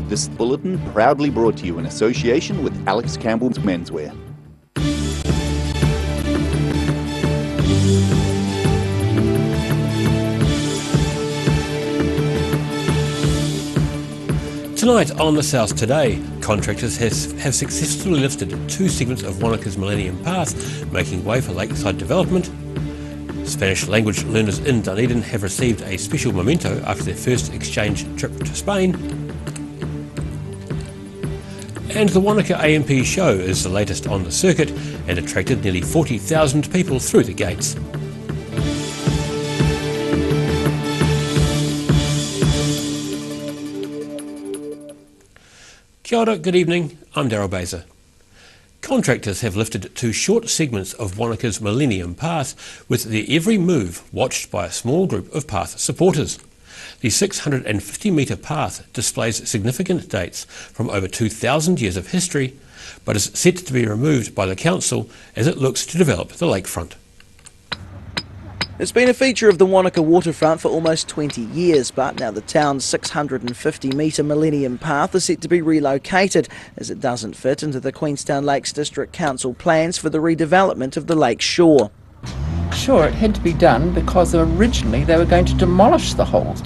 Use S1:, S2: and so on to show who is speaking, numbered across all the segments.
S1: This bulletin proudly brought to you in association with Alex Campbell's Menswear.
S2: Tonight on The South Today, contractors have successfully lifted 2 segments of Wanaka's Millennium Path, making way for lakeside development. Spanish language learners in Dunedin have received a special memento after their first exchange trip to Spain. And the Wanaka AMP show is the latest on the circuit and attracted nearly 40,000 people through the gates. Kia ora, good evening, I'm Daryl Baser. Contractors have lifted 2 short segments of Wanaka's Millennium Path, with their every move watched by a small group of path supporters. The 650-metre path displays significant dates from over 2,000 years of history, but is set to be removed by the council as it looks to develop the lakefront.
S3: It's been a feature of the Wanaka waterfront for almost 20 years, but now the town's 650-metre Millennium Path is set to be relocated as it doesn't fit into the Queenstown Lakes District Council plans for the redevelopment of the lake shore.
S4: Sure, it had to be done because originally they were going to demolish the whole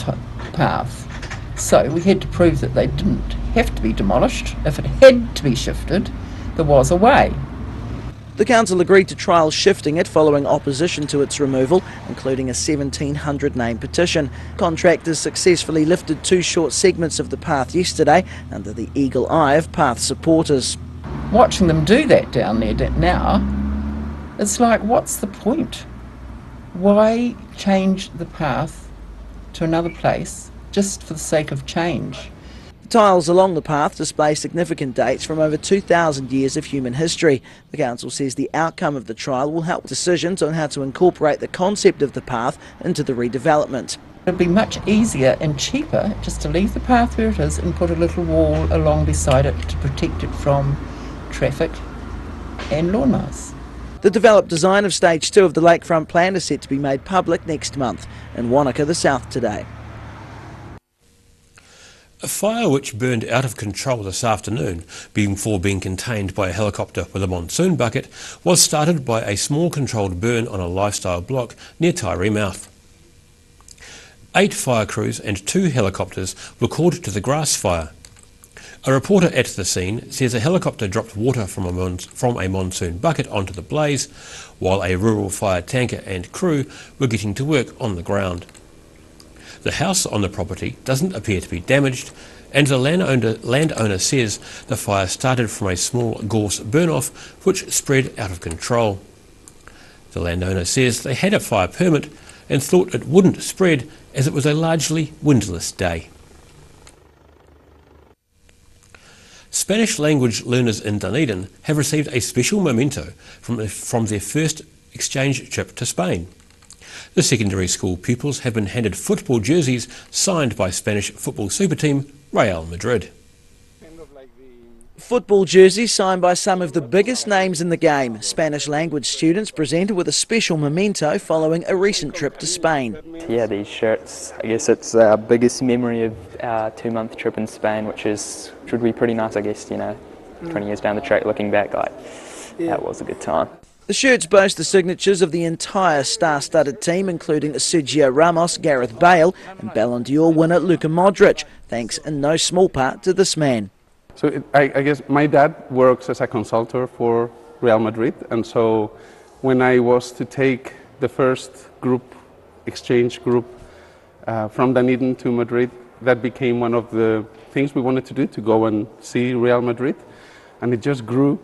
S4: path. So we had to prove that they didn't have to be demolished. If it had to be shifted, there was a way.
S3: The council agreed to trial shifting it following opposition to its removal, including a 1,700 name petition. Contractors successfully lifted 2 short segments of the path yesterday under the eagle eye of path supporters.
S4: Watching them do that down there now, it's like, what's the point? Why change the path to another place just for the sake of change?
S3: The tiles along the path display significant dates from over 2,000 years of human history. The council says the outcome of the trial will help decisions on how to incorporate the concept of the path into the redevelopment.
S4: It'd be much easier and cheaper just to leave the path where it is and put a little wall along beside it to protect it from traffic and lawnmowers.
S3: The developed design of stage 2 of the lakefront plan is set to be made public next month. In Wanaka, The South Today.
S2: A fire which burned out of control this afternoon before being contained by a helicopter with a monsoon bucket was started by a small controlled burn on a lifestyle block near Tyree Mouth. 8 fire crews and 2 helicopters were called to the grass fire. A reporter at the scene says a helicopter dropped water from a monsoon bucket onto the blaze, while a rural fire tanker and crew were getting to work on the ground. The house on the property doesn't appear to be damaged, and the landowner says the fire started from a small gorse burn-off which spread out of control. The landowner says they had a fire permit and thought it wouldn't spread as it was a largely windless day. Spanish language learners in Dunedin have received a special memento from their first exchange trip to Spain. The secondary school pupils have been handed football jerseys signed by Spanish football super team Real Madrid.
S3: Football jerseys signed by some of the biggest names in the game. Spanish language students presented with a special memento following a recent trip to Spain.
S5: Yeah, these shirts, I guess it's our biggest memory of our 2-month trip in Spain, which would be pretty nice, I guess, 20 years down the track looking back, that was a good time.
S3: The shirts boast the signatures of the entire star-studded team, including Sergio Ramos, Gareth Bale and Ballon d'Or winner Luka Modric, thanks in no small part to this man.
S6: So I guess my dad works as a consultant for Real Madrid, and so when I was to take the first exchange group from Dunedin to Madrid, that became one of the things we wanted to do, to go and see Real Madrid, and it just grew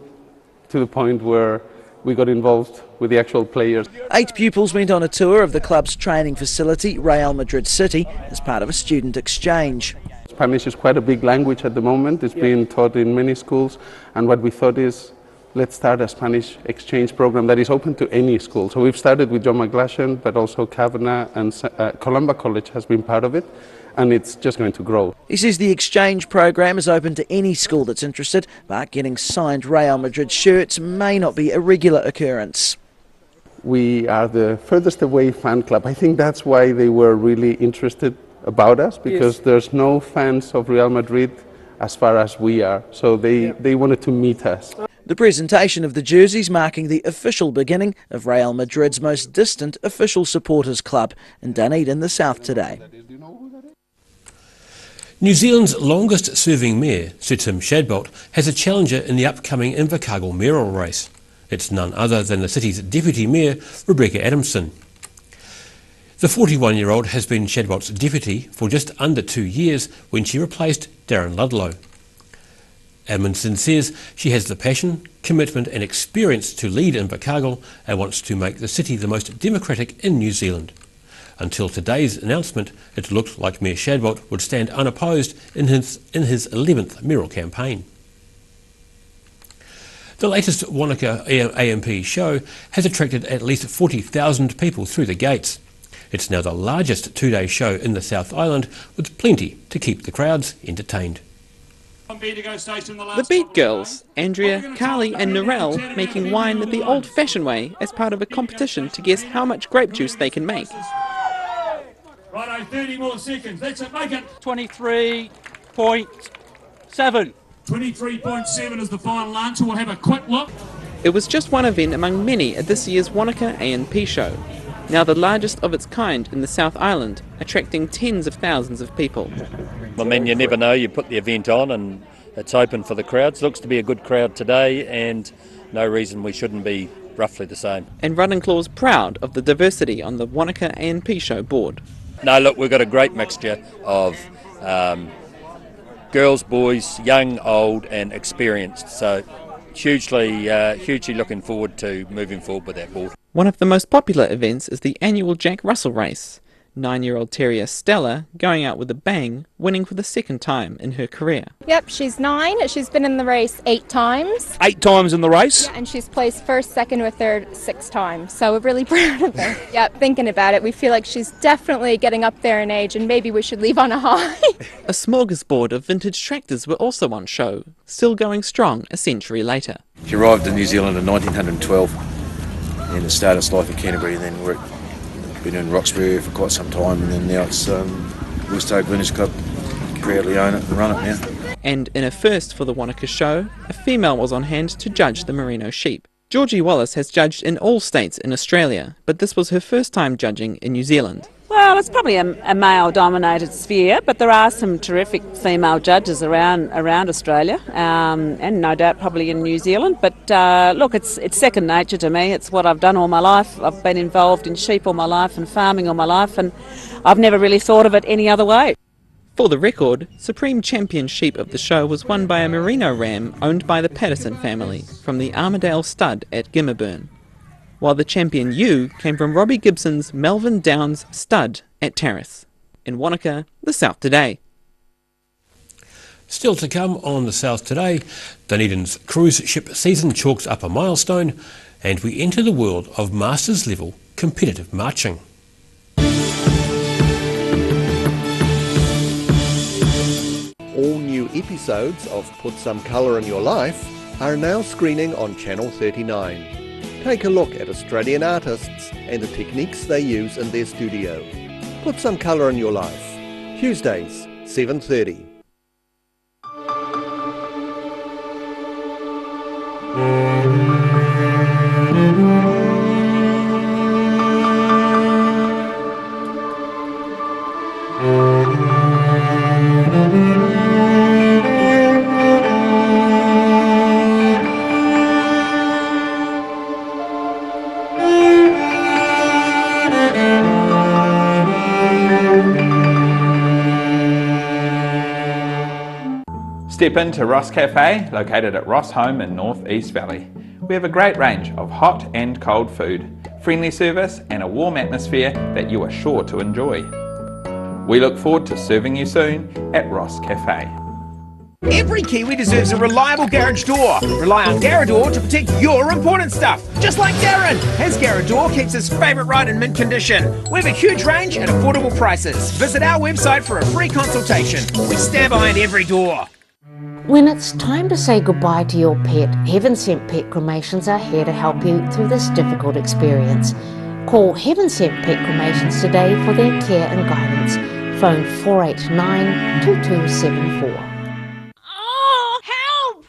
S6: to the point where we got involved with the actual players. 8
S3: pupils went on a tour of the club's training facility, Real Madrid City, as part of a student exchange.
S6: Spanish is quite a big language at the moment. It's being taught in many schools, and what we thought is, let's start a Spanish exchange program that is open to any school. So we've started with John McGlashan, but also Kavanagh and Columba College has been part of it, and it's just going to grow.
S3: He says the exchange program is open to any school that's interested, but getting signed Real Madrid shirts may not be a regular occurrence.
S6: We are the furthest away fan club. I think that's why they were really interested about us, because there's no fans of Real Madrid as far as we are. So they wanted to meet us.
S3: The presentation of the jerseys marking the official beginning of Real Madrid's most distant official supporters club in Dunedin, the south today.
S2: New Zealand's longest serving mayor, Sir Tim Shadbolt, has a challenger in the upcoming Invercargill mayoral race. It's none other than the city's deputy mayor, Rebecca Adamson. The 41-year-old has been Shadbolt's deputy for just under 2 years when she replaced Darren Ludlow. Adamson says she has the passion, commitment and experience to lead Invercargill and wants to make the city the most democratic in New Zealand. Until today's announcement, it looked like Mayor Shadbolt would stand unopposed in his 11th mayoral campaign. The latest Wanaka AMP show has attracted at least 40,000 people through the gates. It's now the largest two-day show in the South Island, with plenty to keep the crowds entertained.
S7: The Beat Girls, Andrea, Carly and Narelle, making wine the old-fashioned way as part of a competition to guess how much grape juice they can make.
S8: Righto, 30 more seconds. That's it, make it.
S9: 23.7.
S8: 23.7 is the final answer. We'll have a quick look.
S7: It was just one event among many at this year's Wanaka ANP show, now the largest of its kind in the South Island, attracting tens of thousands of people.
S10: I mean, you never know. You put the event on and it's open for the crowds. Looks to be a good crowd today and no reason we shouldn't be roughly the same.
S7: And Rudd & Claw's proud of the diversity on the Wanaka ANP show board.
S10: No, look, we've got a great mixture of girls, boys, young, old and experienced. So hugely looking forward to moving forward with that board.
S7: One of the most popular events is the annual Jack Russell race. 9-year-old terrier Stella going out with a bang, winning for the second time in her career.
S11: Yep, she's 9. She's been in the race 8 times.
S9: 8 times in the race?
S11: Yeah, and she's placed first, second or third 6 times. So we're really proud of her. Yep, thinking about it, we feel like she's definitely getting up there in age and maybe we should leave on a high.
S7: A smorgasbord of vintage tractors were also on show, still going strong a century later.
S12: She arrived in New Zealand in 1912 and started its life in Canterbury, and then been in Roxbury for quite some time, and then now it's West Oak Vintage Club. Proudly own it and run it now.
S7: And in a first for the Wanaka show, a female was on hand to judge the merino sheep. Georgie Wallace has judged in all states in Australia, but this was her first time judging in New Zealand.
S13: Well, it's probably a male-dominated sphere, but there are some terrific female judges around Australia, and no doubt probably in New Zealand. But look, it's second nature to me. It's what I've done all my life. I've been involved in sheep all my life and farming all my life, and I've never really thought of it any other way.
S7: For the record, Supreme Champion sheep of the show was won by a merino ram owned by the Patterson family from the Armadale stud at Gimmerburn, while the champion ewe came from Robbie Gibson's Melvin Downs stud at Tarras. In Wanaka, the South Today.
S2: Still to come on the South Today, Dunedin's cruise ship season chalks up a milestone and we enter the world of Masters level competitive marching.
S14: All new episodes of Put Some Colour in Your Life are now screening on Channel 39. Take a look at Australian artists and the techniques they use in their studio. Put Some Colour in Your Life. Tuesdays, 7:30.
S15: Step into Ross Cafe, located at Ross Home in North East Valley. We have a great range of hot and cold food, friendly service and a warm atmosphere that you are sure to enjoy. We look forward to serving you soon at Ross Cafe.
S16: Every Kiwi deserves a reliable garage door. Rely on Garrador to protect your important stuff. Just like Darren, his Garrador keeps his favourite ride in mint condition. We have a huge range at affordable prices. Visit our website for a free consultation. We stand behind every door.
S17: When it's time to say goodbye to your pet, Heaven Sent Pet Cremations are here to help you through this difficult experience. Call Heaven Sent Pet Cremations today for their care and guidance. Phone 489 2274.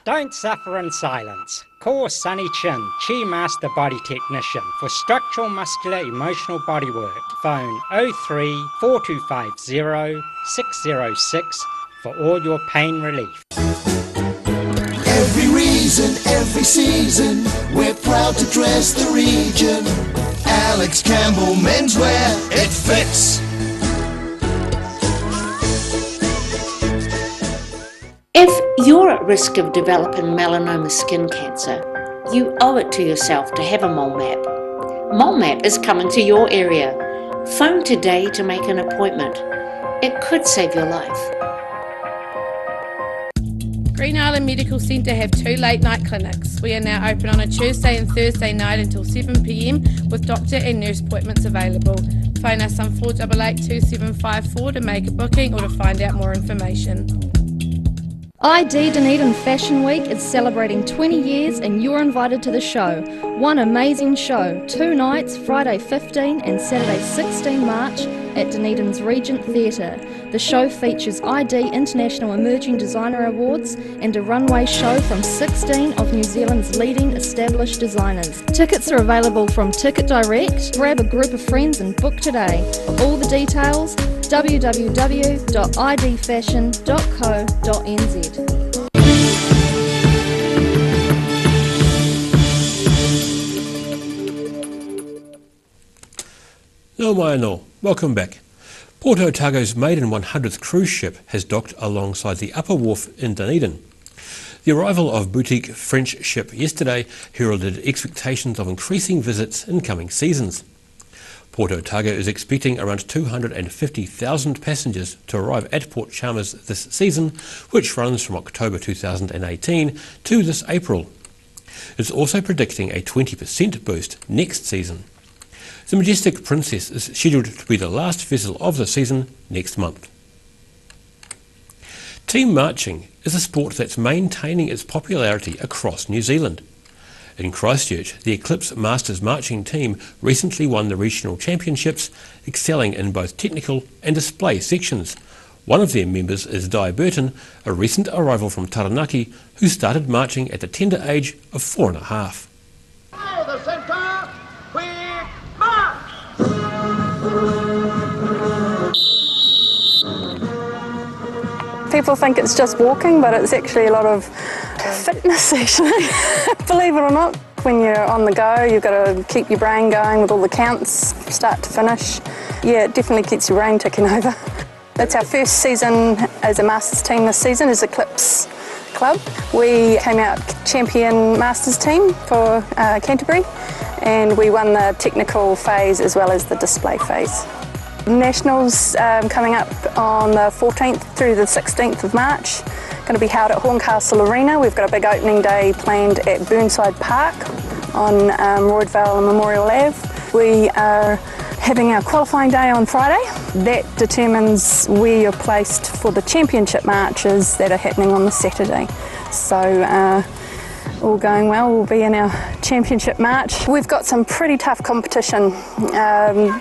S18: Don't suffer in silence. Call Sunny Chin, Chi Master Body Technician, for structural, muscular, emotional bodywork. Phone 03 4250 606 for all your pain relief.
S19: Every reason, every season, we're proud to dress the region. Alex Campbell Menswear, it fits.
S17: If you're at risk of developing melanoma skin cancer, you owe it to yourself to have a mole map. Mole map is coming to your area. Phone today to make an appointment. It could save your life.
S20: Green Island Medical Centre have 2 late night clinics. We are now open on a Tuesday and Thursday night until 7 p.m. with doctor and nurse appointments available. Phone us on 488 2754 to make a booking or to find out more information.
S21: ID Dunedin Fashion Week is celebrating 20 years and you're invited to the show. One amazing show, 2 nights, Friday 15 and Saturday 16 March at Dunedin's Regent Theatre. The show features ID International Emerging Designer Awards and a runway show from 16 of New Zealand's leading established designers. Tickets are available from Ticket Direct. Grab a group of friends and book today. All the details, www.idfashion.co.nz.
S2: No mai no, welcome back. Port Otago's maiden 100th cruise ship has docked alongside the Upper Wharf in Dunedin. The arrival of boutique French ship yesterday heralded expectations of increasing visits in coming seasons. Port Otago is expecting around 250,000 passengers to arrive at Port Chalmers this season, which runs from October 2018 to this April. It's also predicting a 20% boost next season. The Majestic Princess is scheduled to be the last vessel of the season next month. Team marching is a sport that's maintaining its popularity across New Zealand. In Christchurch, the Eclipse Masters marching team recently won the regional championships, excelling in both technical and display sections. One of their members is Di Burton, a recent arrival from Taranaki, who started marching at the tender age of 4.5.
S19: The centre, quick march!
S22: People think it's just walking, but it's actually a lot of fitness actually, believe it or not. When you're on the go, you've got to keep your brain going with all the counts, start to finish. Yeah, it definitely keeps your brain ticking over. It's our first season as a Masters team this season as Eclipse Club. We came out champion Masters team for Canterbury, and we won the technical phase as well as the display phase. Nationals coming up on the 14th through the 16th of March. Going to be held at Horncastle Arena. We've got a big opening day planned at Burnside Park on Roydvale and Memorial Ave. We are having our qualifying day on Friday. That determines where you're placed for the championship marches that are happening on the Saturday. So all going well, we'll be in our championship march. We've got some pretty tough competition.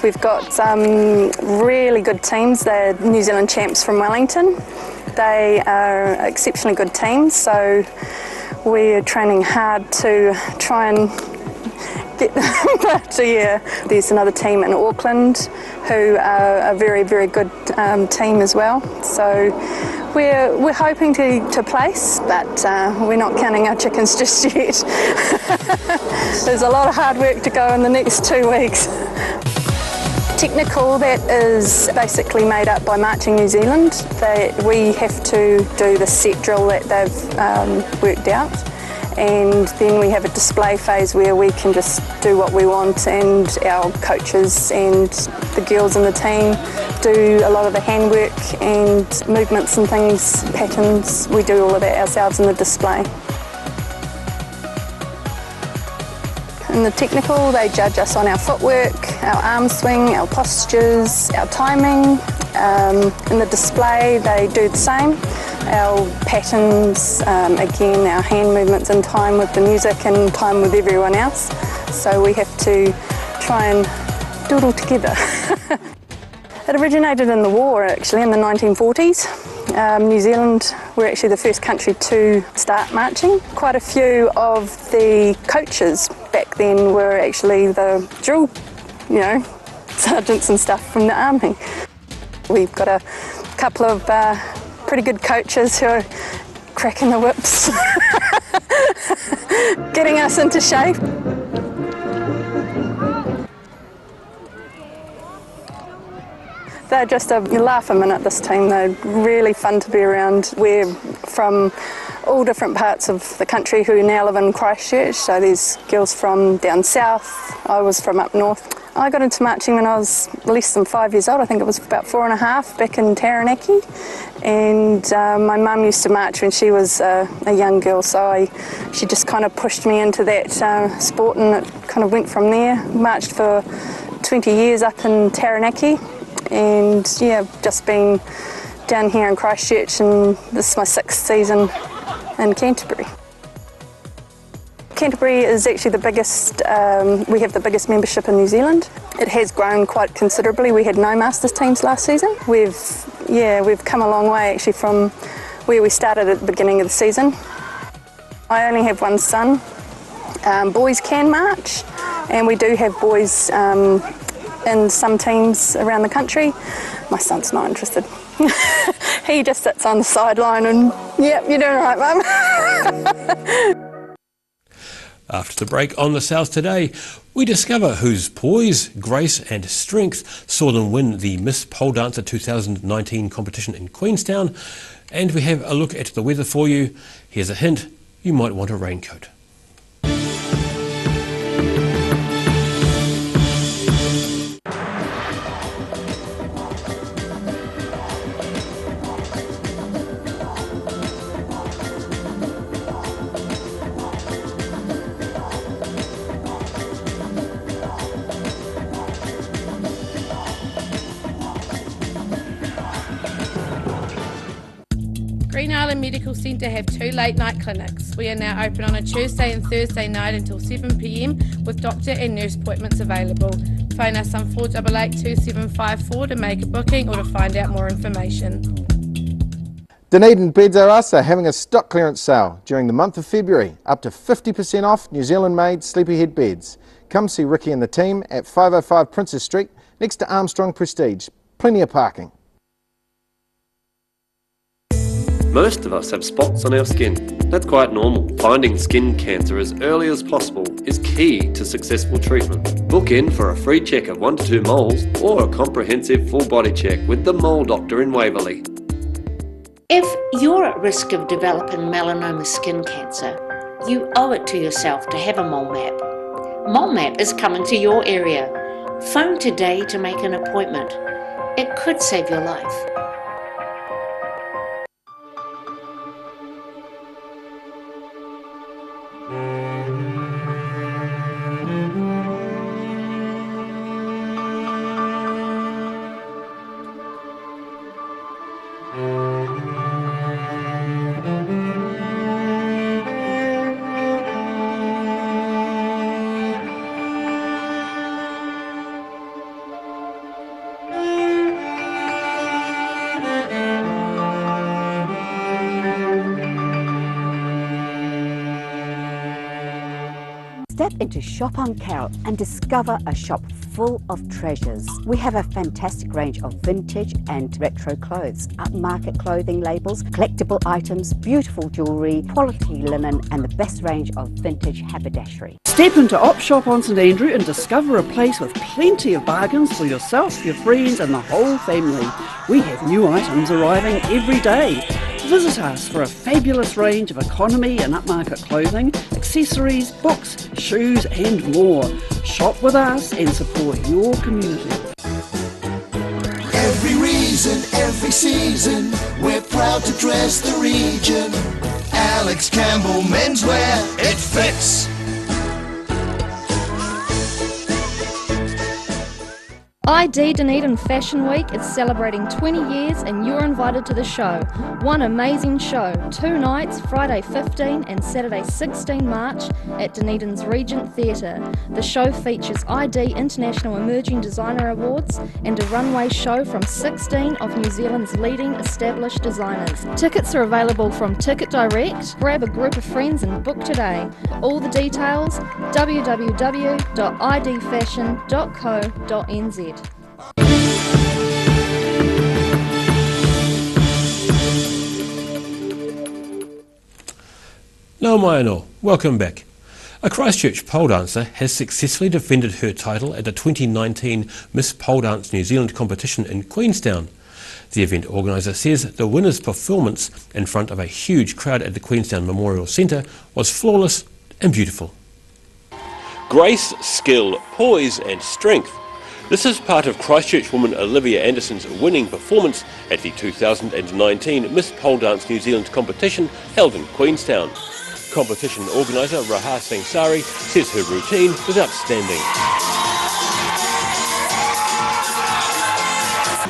S22: We've got some really good teams. They're New Zealand champs from Wellington. They are exceptionally good teams, so we're training hard to try and get them. But yeah, there's another team in Auckland who are a very, very good team as well. So we're hoping to place, but we're not counting our chickens just yet. There's a lot of hard work to go in the next 2 weeks. Technical, that is basically made up by Marching New Zealand. We have to do the set drill that they've worked out, and then we have a display phase where we can just do what we want, and our coaches and the girls in the team do a lot of the handwork and movements and things, patterns. We do all of that ourselves in the display. In the technical, they judge us on our footwork, our arm swing, our postures, our timing. In the display, they do the same. Our patterns, again, our hand movements in time with the music and time with everyone else. So we have to try and do it all together. It originated in the war, actually, in the 1940s. New Zealand were actually the first country to start marching. Quite a few of the coaches back then were actually the drill, sergeants and stuff from the army. We've got a couple of pretty good coaches who are cracking the whips, getting us into shape. They're just you laugh a minute, this team. They're really fun to be around. We're from all different parts of the country who now live in Christchurch, so there's girls from down south, I was from up north. I got into marching when I was less than 5 years old. I think it was about 4.5 back in Taranaki, and my mum used to march when she was a young girl, so she just kind of pushed me into that sport, and it kind of went from there. Marched for 20 years up in Taranaki, and yeah, just been down here in Christchurch, and this is my 6th season in Canterbury. Canterbury is actually the biggest, we have the biggest membership in New Zealand. It has grown quite considerably. We had no Masters teams last season. We've come a long way actually from where we started at the beginning of the season. I only have one son. Boys can march, and we do have boys in some teams around the country. My son's not interested. He just sits on the sideline and, yep, you're doing right, Mum.
S2: After the break on the South Today, we discover whose poise, grace and strength saw them win the Miss Pole Dancer 2019 competition in Queenstown, and we have a look at the weather for you. Here's a hint, you might want a raincoat.
S20: Green Island Medical Centre have 2 late night clinics. We are now open on a Tuesday and Thursday night until 7 p.m. with doctor and nurse appointments available. Phone us on 488 2754 to make a booking or to find out more information.
S1: Dunedin Beds R Us are having a stock clearance sale during the month of February, up to 50% off New Zealand made sleepyhead beds. Come see Ricky and the team at 505 Princess Street next to Armstrong Prestige. Plenty of parking.
S4: Most of us have spots on our skin. That's quite normal. Finding skin cancer as early as possible is key to successful treatment. Book in for a free check of 1 to 2 moles or a comprehensive full body check with the Mole Doctor in Waverley.
S17: If you're at risk of developing melanoma skin cancer, you owe it to yourself to have a mole map. Mole map is coming to your area. Phone today to make an appointment. It could save your life.
S23: Step into Shop on Carrot and discover a shop full of treasures. We have a fantastic range of vintage and retro clothes, upmarket clothing labels, collectible items, beautiful jewellery, quality linen and the best range of vintage haberdashery.
S24: Step into Op Shop on St Andrew and discover a place with plenty of bargains for yourself, your friends and the whole family. We have new items arriving every day. Visit us for a fabulous range of economy and upmarket clothing, accessories, books, shoes and more. Shop with us and support your community.
S19: Every reason, every season, we're proud to dress the region. Alex Campbell Menswear, it fits.
S21: ID Dunedin Fashion Week is celebrating 20 years and you're invited to the show. One amazing show, 2 nights, Friday 15 and Saturday 16 March at Dunedin's Regent Theatre. The show features ID International Emerging Designer Awards and a runway show from 16 of New Zealand's leading established designers. Tickets are available from Ticket Direct. Grab a group of friends and book today. All the details, www.idfashion.co.nz.
S2: Nau mai anō, welcome back. A Christchurch pole dancer has successfully defended her title at the 2019 Miss Pole Dance New Zealand competition in Queenstown. The event organiser says the winner's performance in front of a huge crowd at the Queenstown Memorial Centre was flawless and beautiful. Grace, skill, poise and strength. This is part of Christchurch woman Olivia Anderson's winning performance at the 2019 Miss Pole Dance New Zealand competition held in Queenstown. Competition organiser Raha Singh Sari says her routine was outstanding.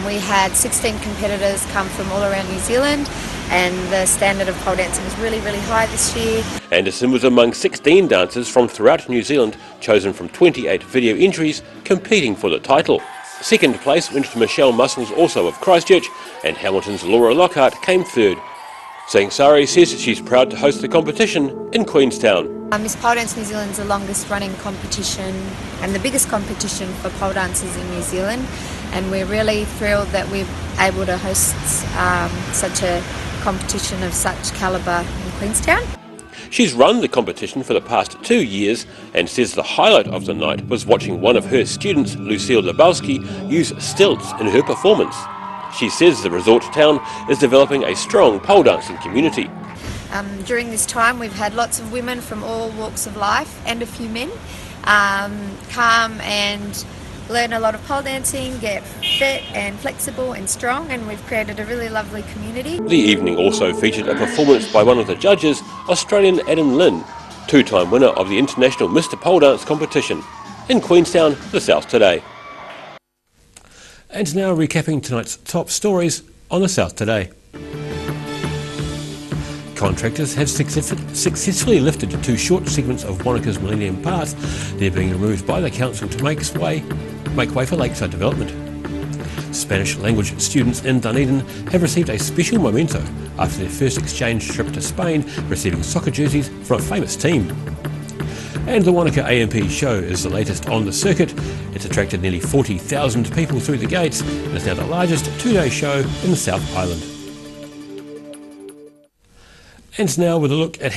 S3: We had 16 competitors come from all around New Zealand, and the standard of pole dancing was really, really high this year.
S2: Anderson was among 16 dancers from throughout New Zealand, chosen from 28 video entries, competing for the title. Second place went to Michelle Muscles, also of Christchurch, and Hamilton's Laura Lockhart came third. Singh Sari says she's proud to host the competition in Queenstown.
S3: Miss Pole Dance New Zealand is the longest running competition and the biggest competition for pole dancers in New Zealand, and we're really thrilled that we're able to host such a competition of such calibre in Queenstown.
S2: She's run the competition for the past 2 years and says the highlight of the night was watching one of her students, Lucille Lebowski, use stilts in her performance. She says the resort town is developing a strong pole dancing community.
S3: During this time we've had lots of women from all walks of life and a few men come and learn a lot of pole dancing, get fit and flexible and strong, and we've created a really lovely community.
S2: The evening also featured a performance by one of the judges, Australian Adam Lynn, two-time winner of the International Mr Pole Dance competition. In Queenstown, the South Today. And now recapping tonight's top stories on the South Today. Contractors have successfully lifted 2 short segments of Wanaka's Millennium Path. They're being removed by the council to make way for lakeside development. Spanish language students in Dunedin have received a special memento after their first exchange trip to Spain, receiving soccer jerseys from a famous team. And the Wanaka AMP show is the latest on the circuit. It's attracted nearly 40,000 people through the gates and is now the largest 2-day show in the South Island. And now with a look at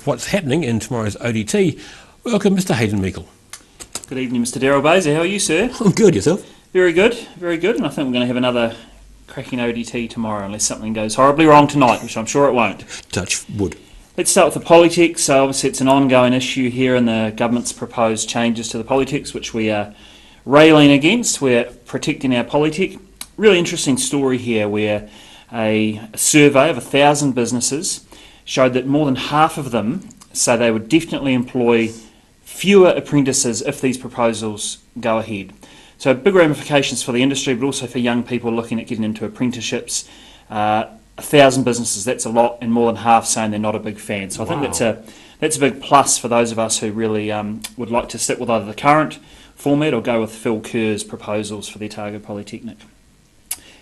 S2: what's happening in tomorrow's ODT. Welcome, Mr. Hayden Meikle.
S9: Good evening, Mr. Daryl Baser. How are you, sir?
S2: I'm good, yourself?
S9: Very good, very good. And I think we're going to have another cracking ODT tomorrow, unless something goes horribly wrong tonight, which I'm sure it won't.
S2: Touch wood. Let's
S9: start with the politics. So obviously it's an ongoing issue here, and the government's proposed changes to the politics, which we are railing against. We're protecting our politic. Really interesting story here, where a survey of 1,000 businesses showed that more than half of them say they would definitely employ fewer apprentices if these proposals go ahead. So big ramifications for the industry, but also for young people looking at getting into apprenticeships. 1,000 businesses, that's a lot, and more than half saying they're not a big fan. So I think that's a big plus for those of us who really would like to stick with either the current format or go with Phil Kerr's proposals for the Otago Polytechnic.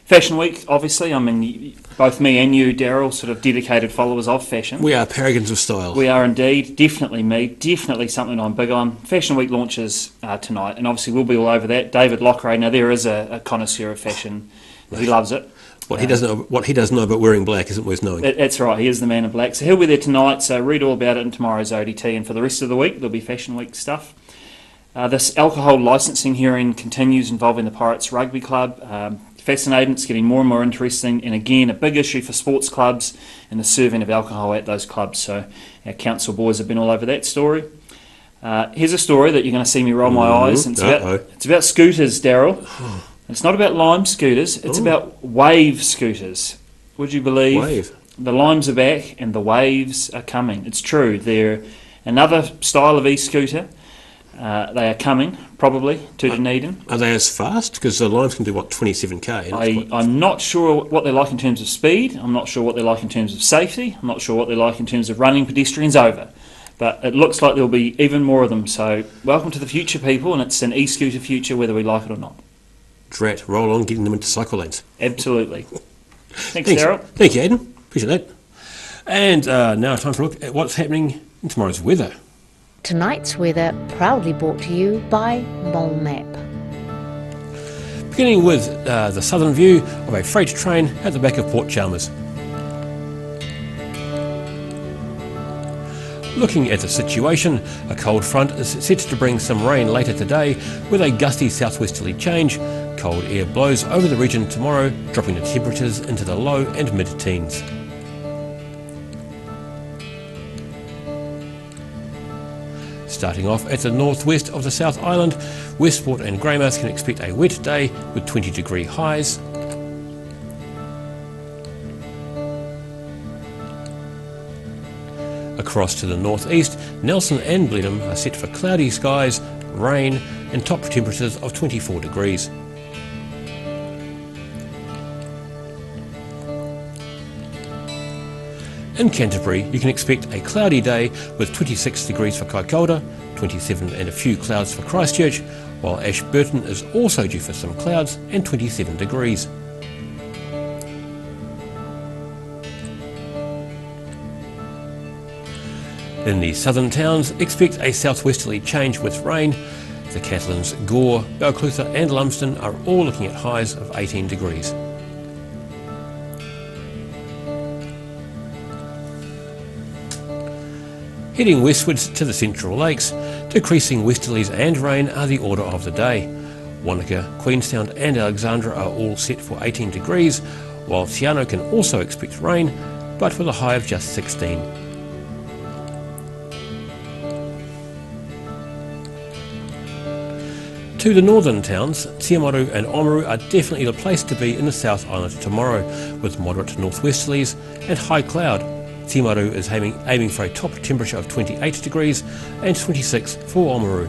S9: Fashion Week, obviously, I mean, both me and you, Daryl, sort of dedicated followers of fashion.
S2: We are paragons of style.
S9: We are indeed, definitely me, definitely something I'm big on. Fashion Week launches tonight, and obviously we'll be all over that. David Lockray, now there is a connoisseur of fashion, he loves it.
S2: What he doesn't know about wearing black isn't worth knowing.
S9: That's right, he is the man in black. So he'll be there tonight, so read all about it in tomorrow's ODT, and for the rest of the week there'll be Fashion Week stuff. This alcohol licensing hearing continues involving the Pirates Rugby Club. Fascinating, it's getting more and more interesting, and again a big issue for sports clubs and the serving of alcohol at those clubs. So our council boys have been all over that story. Here's a story that you're going to see me roll my eyes. It's about scooters, Daryl. It's not about Lime scooters, it's about wave scooters. Would you believe?
S2: Wave.
S9: The Limes are back and the waves are coming. It's true, they're another style of e-scooter. They are coming, probably, to Dunedin.
S2: Are they as fast? Because the Lions can do, 27k?
S9: I'm not sure what they're like in terms of speed. I'm not sure what they're like in terms of safety. I'm not sure what they're like in terms of running pedestrians over. But it looks like there'll be even more of them. So welcome to the future, people, and it's an e-scooter future whether we like it or not.
S2: Drat, roll on, getting them into cycle lanes.
S9: Absolutely. Thanks, Daryl.
S2: Thank you, Aidan. Appreciate that. And now time for a look at what's happening in tomorrow's weather.
S17: Tonight's weather proudly brought to you by Mole Map.
S2: Beginning with the southern view of a freight train at the back of Port Chalmers. Looking at the situation, a cold front is set to bring some rain later today with a gusty southwesterly change. Cold air blows over the region tomorrow, dropping the temperatures into the low and mid-teens. Starting off at the northwest of the South Island, Westport and Greymouth can expect a wet day with 20-degree highs. Across to the northeast, Nelson and Blenheim are set for cloudy skies, rain and top temperatures of 24 degrees. In Canterbury, you can expect a cloudy day with 26 degrees for Kaikoura, 27 and a few clouds for Christchurch, while Ashburton is also due for some clouds and 27 degrees. In the southern towns, expect a southwesterly change with rain. The Catlins, Gore, Balclutha and Lumsden are all looking at highs of 18 degrees. Heading westwards to the Central Lakes, decreasing westerlies and rain are the order of the day. Wanaka, Queenstown and Alexandra are all set for 18 degrees, while Te Anau can also expect rain, but with a high of just 16. To the northern towns, Tiamaru and Oamaru are definitely the place to be in the South Island tomorrow, with moderate northwesterlies and high cloud. Tiamaru is aiming for a top temperature of 28 degrees and 26 for Oamaru.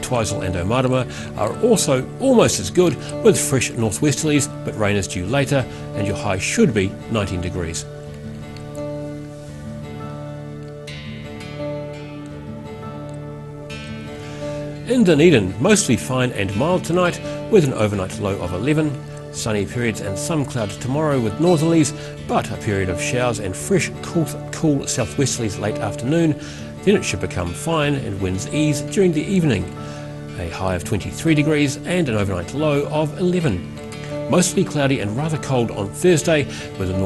S2: Twizel and Omarama are also almost as good, with fresh northwesterlies, but rain is due later and your high should be 19 degrees. In Dunedin, mostly fine and mild tonight with an overnight low of 11. Sunny periods and some clouds tomorrow with northerlies, but a period of showers and fresh, cool southwesterlies late afternoon. Then it should become fine and winds ease during the evening. A high of 23 degrees and an overnight low of 11. Mostly cloudy and rather cold on Thursday with the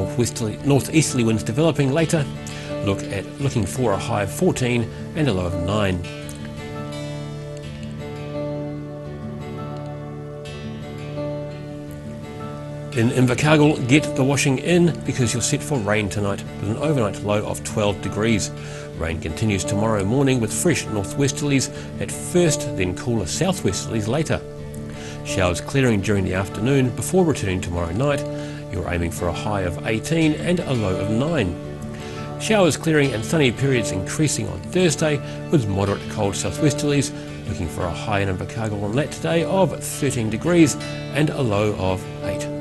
S2: northeasterly winds developing later. Looking for a high of 14 and a low of 9. In Invercargill, get the washing in because you're set for rain tonight with an overnight low of 12 degrees. Rain continues tomorrow morning with fresh northwesterlies at first, then cooler southwesterlies later. Showers clearing during the afternoon before returning tomorrow night. You're aiming for a high of 18 and a low of 9. Showers clearing and sunny periods increasing on Thursday with moderate cold southwesterlies. Looking for a high in Invercargill on that day of 13 degrees and a low of 8.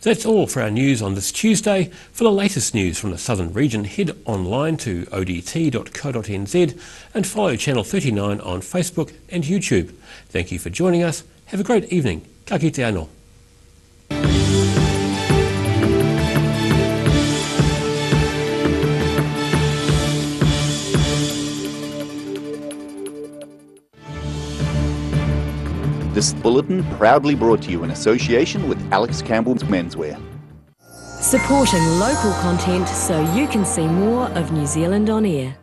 S2: That's all for our news on this Tuesday. For the latest news from the southern region, head online to odt.co.nz and follow Channel 39 on Facebook and YouTube. Thank you for joining us. Have a great evening. Ka kite anō.
S5: This bulletin proudly brought to you in association with Alex Campbell's Menswear.
S6: Supporting local content so you can see more of New Zealand on air.